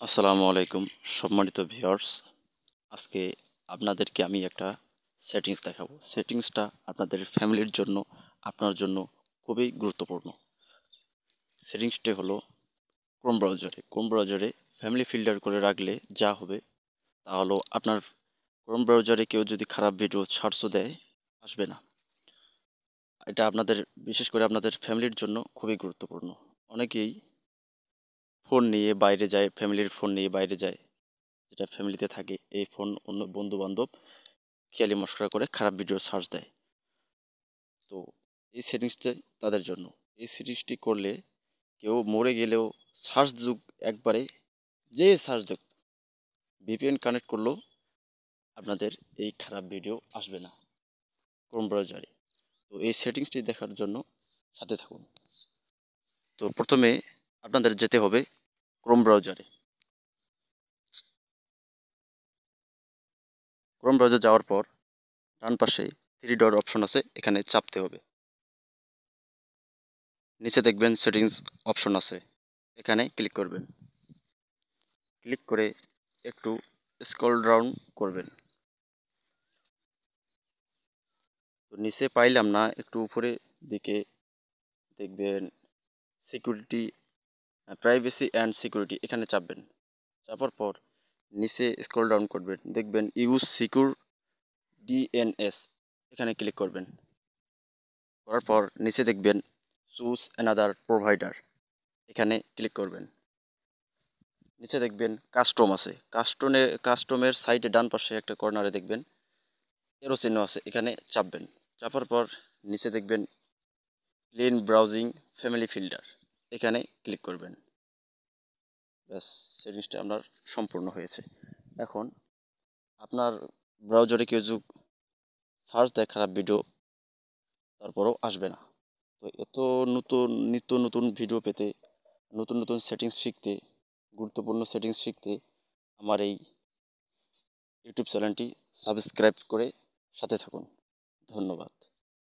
আসসালামু আলাইকুম সম্মানিত ভিউয়ার্স। আজকে আপনাদেরকে আমি একটা সেটিংস দেখাবো। সেটিংসটা আপনাদের ফ্যামিলির জন্য, আপনার জন্য খুবই গুরুত্বপূর্ণ। সেটিংসটি হলো ক্রোম ব্রাউজারে ফ্যামিলি ফিল্টার করে রাখলে যা হবে তা হলো আপনার ক্রোম ব্রাউজারে কেউ যদি খারাপ ভিডিও সার্চও দেয়, আসবে না। এটা আপনাদের বিশেষ করে আপনাদের ফ্যামিলির জন্য খুবই গুরুত্বপূর্ণ। অনেকেই ফোন নিয়ে বাইরে যায়, ফ্যামিলির ফোন নিয়ে বাইরে যায়, যেটা ফ্যামিলিতে থাকে এই ফোন অন্য বন্ধু বান্ধব খেয়ালি মশকরা করে খারাপ ভিডিও সার্চ দেয়। তো এই সেটিংসটা তাদের জন্য। এই সেটিংসটি করলে কেউ মরে গেলেও সার্চ যুগ একবারে যে সার্চ দেখ ভিপিএন কানেক্ট করলেও আপনাদের এই খারাপ ভিডিও আসবে না ক্রোম ব্রাউজারে। তো এই সেটিংসটি দেখার জন্য সাথে থাকুন। তো প্রথমে আপনাদের যেতে হবে ক্রোম ব্রাউজারে। ক্রোম ব্রাউজার যাওয়ার পর ডান পাশে থ্রি ডট অপশন আছে, এখানে চাপতে হবে। নিচে দেখবেন সেটিংস অপশন আছে, এখানে ক্লিক করবেন। ক্লিক করে একটু স্ক্রল ডাউন করবেন। তো নিচে পাইলাম না, একটু উপরে দিকে দেখবেন সিকিউরিটি, প্রাইভেসি অ্যান্ড সিকিউরিটি, এখানে চাপবেন। চাপার পর নিচে স্ক্রল ডাউন করবেন, দেখবেন ইউজ সিকিউর ডিএনএস, এখানে ক্লিক করবেন। করার পর নিচে দেখবেন চুজ অ্যানাদার প্রোভাইডার, এখানে ক্লিক করবেন। নিচে দেখবেন কাস্টম আছে, কাস্টমের সাইডে ডান পাশে একটা কর্নারে দেখবেন এরো চিহ্ন আছে, এখানে চাপবেন। চাপার পর নিচে দেখবেন প্লেন ব্রাউজিং ফ্যামিলি ফিল্টার, এখানে ক্লিক করবেন। ব্যাস, সেটিংসটা আপনার সম্পূর্ণ হয়েছে। এখন আপনার ব্রাউজারে কেউ যদি সার্চ দেয় খারাপ ভিডিও, তারপরেও আসবে না। তো এত নতুন নিত্য নতুন ভিডিও পেতে, নতুন নতুন সেটিংস শিখতে, গুরুত্বপূর্ণ সেটিংস শিখতে আমার এই ইউটিউব চ্যানেলটি সাবস্ক্রাইব করে সাথে থাকুন। ধন্যবাদ।